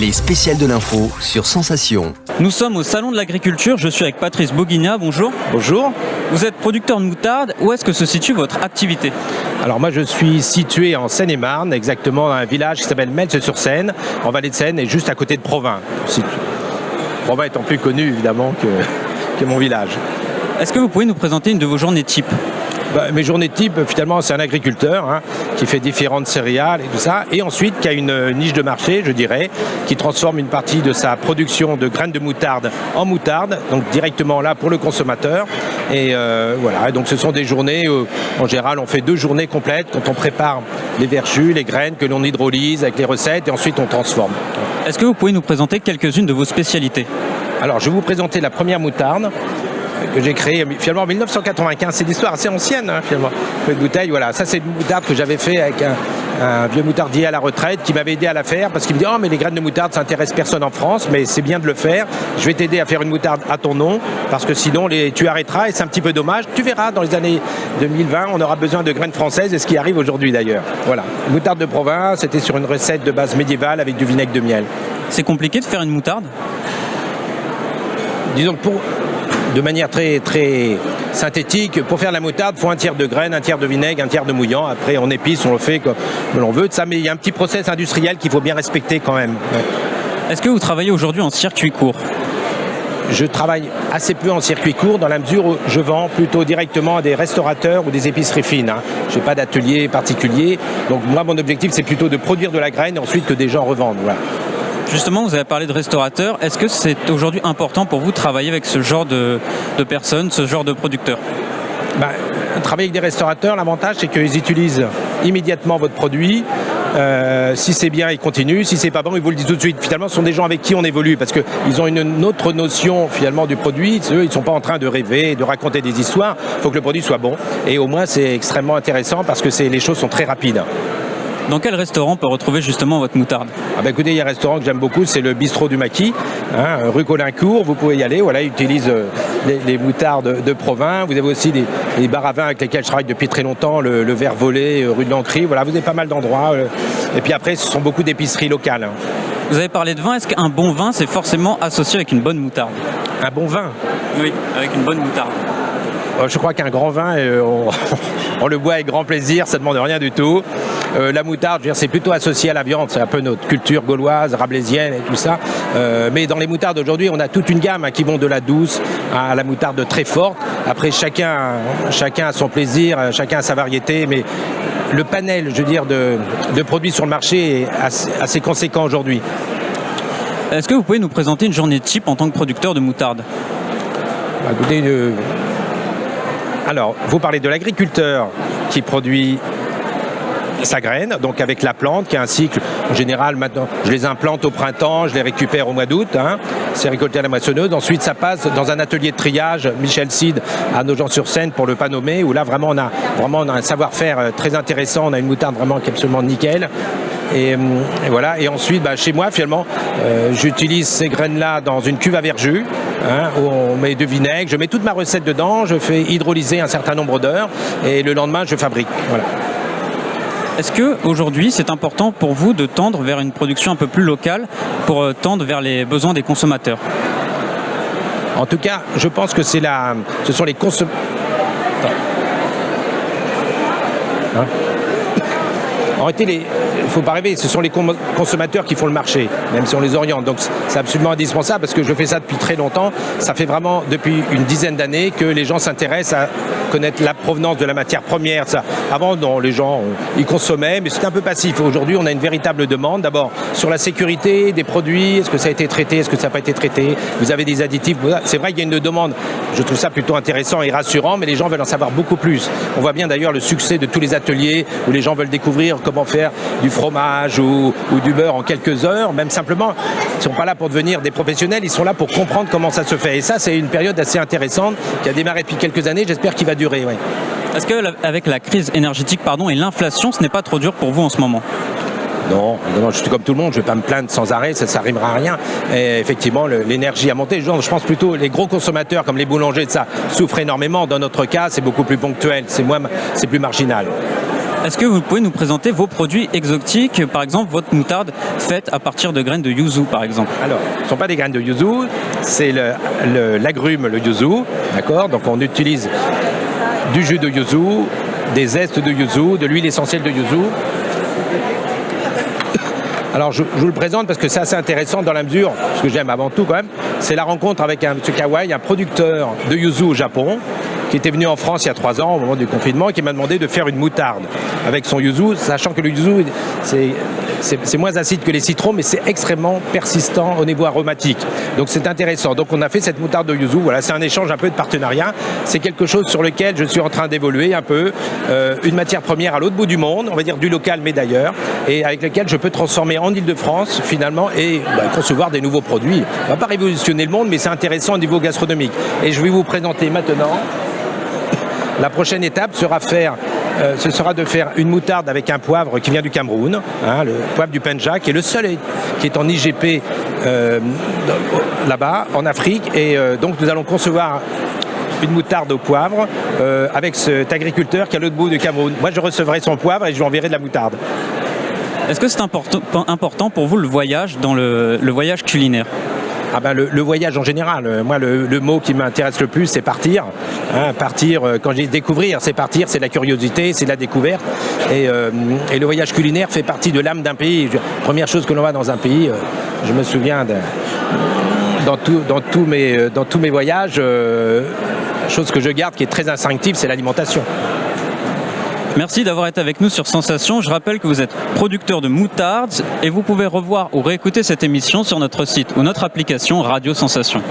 Les spéciales de l'info sur Sensation. Nous sommes au Salon de l'Agriculture, je suis avec Patrice Boguignat, bonjour. Bonjour. Vous êtes producteur de moutarde, où est-ce que se situe votre activité? Alors moi je suis situé en Seine-et-Marne, exactement dans un village qui s'appelle Metz-sur-Seine, en Vallée de Seine et juste à côté de Provins. Provins étant plus connu évidemment que mon village. Est-ce que vous pouvez nous présenter une de vos journées type? Mes journées type, finalement, c'est un agriculteur qui fait différentes céréales et tout ça, et ensuite qui a une niche de marché, je dirais, qui transforme une partie de sa production de graines de moutarde en moutarde, donc directement là pour le consommateur. Et voilà, donc ce sont des journées, en général, on fait 2 journées complètes quand on prépare les verjus, les graines que l'on hydrolyse avec les recettes, et ensuite on transforme. Est-ce que vous pouvez nous présenter quelques-unes de vos spécialités? Alors, je vais vous présenter la première moutarde que j'ai créée finalement en 1995. C'est une histoire assez ancienne, finalement. Une bouteille, voilà. Ça, c'est une moutarde que j'avais fait avec un vieux moutardier à la retraite qui m'avait aidé à la faire parce qu'il me dit « Oh, mais les graines de moutarde, ça intéresse personne en France, mais c'est bien de le faire. Je vais t'aider à faire une moutarde à ton nom parce que sinon, tu arrêteras et c'est un petit peu dommage. Tu verras, dans les années 2020, on aura besoin de graines françaises et ce qui arrive aujourd'hui d'ailleurs. » Voilà. Une moutarde de province, c'était sur une recette de base médiévale avec du vinaigre de miel. C'est compliqué de faire une moutarde? Disons que de manière très, très synthétique, pour faire la moutarde, il faut 1/3 de graines, 1/3 de vinaigre, 1/3 de mouillant. Après, on épice, on le fait comme l'on veut. Ça, mais il y a un petit process industriel qu'il faut bien respecter quand même. Ouais. Est-ce que vous travaillez aujourd'hui en circuit court? Je travaille assez peu en circuit court dans la mesure où je vends plutôt directement à des restaurateurs ou des épiceries fines. Je n'ai pas d'atelier particulier. Donc moi, mon objectif, c'est plutôt de produire de la graine et ensuite que des gens revendent. Voilà. Justement, vous avez parlé de restaurateurs. Est-ce que c'est aujourd'hui important pour vous de travailler avec ce genre de personnes, ce genre de producteurs? Travailler avec des restaurateurs, l'avantage, c'est qu'ils utilisent immédiatement votre produit. Si c'est bien, ils continuent. Si c'est pas bon, ils vous le disent tout de suite. Finalement, ce sont des gens avec qui on évolue parce qu'ils ont une autre notion finalement du produit. Eux, ils ne sont pas en train de rêver, de raconter des histoires. Il faut que le produit soit bon. Et au moins, c'est extrêmement intéressant parce que les choses sont très rapides. Dans quel restaurant on peut retrouver justement votre moutarde? Écoutez, il y a un restaurant que j'aime beaucoup, c'est le Bistrot du Maquis, rue Colincourt. Vous pouvez y aller. Voilà, ils utilisent les moutardes de Provins. Vous avez aussi les bars à vin avec lesquels je travaille depuis très longtemps, le Ver Volé, rue de l'Ancry. Voilà, vous avez pas mal d'endroits. Et puis après, ce sont beaucoup d'épiceries locales. Vous avez parlé de vin. Est-ce qu'un bon vin, c'est forcément associé avec une bonne moutarde? Un bon vin? Oui, avec une bonne moutarde. Je crois qu'un grand vin, on le boit avec grand plaisir, ça ne demande rien du tout. La moutarde, c'est plutôt associé à la viande, c'est un peu notre culture gauloise, rabelaisienne et tout ça. Mais dans les moutardes aujourd'hui, on a toute une gamme qui vont de la douce à la moutarde très forte. Après, chacun a son plaisir, chacun a sa variété, mais le panel, de produits sur le marché est assez conséquent aujourd'hui. Est-ce que vous pouvez nous présenter une journée type en tant que producteur de moutarde? Écoutez, alors, vous parlez de l'agriculteur qui produit sa graine, donc avec la plante, qui a un cycle, en général, maintenant, je les implante au printemps, je les récupère au mois d'août, c'est récolté à la moissonneuse. Ensuite, ça passe dans un atelier de triage, Michel Cid, à Nogent-sur-Seine, pour le pas nommer, où là, vraiment, on a un savoir-faire très intéressant, on a une moutarde vraiment qui est absolument nickel. Et voilà. Et ensuite, chez moi, finalement, j'utilise ces graines-là dans une cuve à verjus, où on met du vinaigre, je mets toute ma recette dedans, je fais hydrolyser un certain nombre d'heures, et le lendemain, je fabrique. Voilà. Est-ce qu'aujourd'hui, c'est important pour vous de tendre vers une production un peu plus locale pour tendre vers les besoins des consommateurs? En tout cas, je pense que ce sont les consommateurs. En réalité, il ne faut pas rêver, ce sont les consommateurs qui font le marché, même si on les oriente. Donc c'est absolument indispensable parce que je fais ça depuis très longtemps. Ça fait vraiment depuis une dizaine d'années que les gens s'intéressent à connaître la provenance de la matière première. Avant, non, les gens, ils consommaient, mais c'était un peu passif. Aujourd'hui, on a une véritable demande. D'abord, sur la sécurité des produits, est-ce que ça a été traité, est-ce que ça n'a pas été traité? Vous avez des additifs. C'est vrai qu'il y a une demande. Je trouve ça plutôt intéressant et rassurant, mais les gens veulent en savoir beaucoup plus. On voit bien d'ailleurs le succès de tous les ateliers où les gens veulent découvrir comment faire du fromage ou du beurre en quelques heures, même simplement. Ils ne sont pas là pour devenir des professionnels, ils sont là pour comprendre comment ça se fait. Et ça, c'est une période assez intéressante qui a démarré depuis quelques années, j'espère qu'il va durer. Ouais. Est-ce qu'avec la crise énergétique et l'inflation, ce n'est pas trop dur pour vous en ce moment? Non, je suis comme tout le monde, je ne vais pas me plaindre sans arrêt, ça n'arrivera à rien. Et effectivement, l'énergie a monté. Je pense plutôt les gros consommateurs comme les boulangers, ça souffrent énormément. Dans notre cas, c'est beaucoup plus ponctuel, c'est plus marginal. Est-ce que vous pouvez nous présenter vos produits exotiques, par exemple votre moutarde faite à partir de graines de yuzu par exemple? Alors, ce ne sont pas des graines de yuzu, c'est l'agrume, le yuzu, d'accord? Donc on utilise du jus de yuzu, des zestes de yuzu, de l'huile essentielle de yuzu. Alors je vous le présente parce que c'est assez intéressant dans la mesure, ce que j'aime avant tout quand même, c'est la rencontre avec M. Kawai, un producteur de yuzu au Japon, qui était venu en France il y a 3 ans au moment du confinement et qui m'a demandé de faire une moutarde avec son yuzu, sachant que le yuzu c'est moins acide que les citrons, mais c'est extrêmement persistant au niveau aromatique. Donc c'est intéressant. Donc on a fait cette moutarde de yuzu. Voilà, c'est un échange un peu de partenariat. C'est quelque chose sur lequel je suis en train d'évoluer un peu. Une matière première à l'autre bout du monde, on va dire du local mais d'ailleurs, et avec lequel je peux transformer en Ile-de-France finalement et concevoir des nouveaux produits. On ne va pas révolutionner le monde, mais c'est intéressant au niveau gastronomique. Et je vais vous présenter maintenant. La prochaine étape sera ce sera de faire une moutarde avec un poivre qui vient du Cameroun, hein, le poivre du Penja, qui est le seul qui est en IGP là-bas, en Afrique. Et donc nous allons concevoir une moutarde au poivre avec cet agriculteur qui est à l'autre bout du Cameroun. Moi, je recevrai son poivre et je lui enverrai de la moutarde. Est-ce que c'est important pour vous le voyage, dans le voyage culinaire? Ah ben le voyage en général, moi le mot qui m'intéresse le plus c'est partir. Hein, partir, quand je dis découvrir, c'est partir, c'est la curiosité, c'est la découverte. Et le voyage culinaire fait partie de l'âme d'un pays. Première chose que l'on va dans un pays, je me souviens dans tous mes voyages, chose que je garde qui est très instinctive, c'est l'alimentation. Merci d'avoir été avec nous sur Sensation. Je rappelle que vous êtes producteur de moutarde et vous pouvez revoir ou réécouter cette émission sur notre site ou notre application Radio Sensation.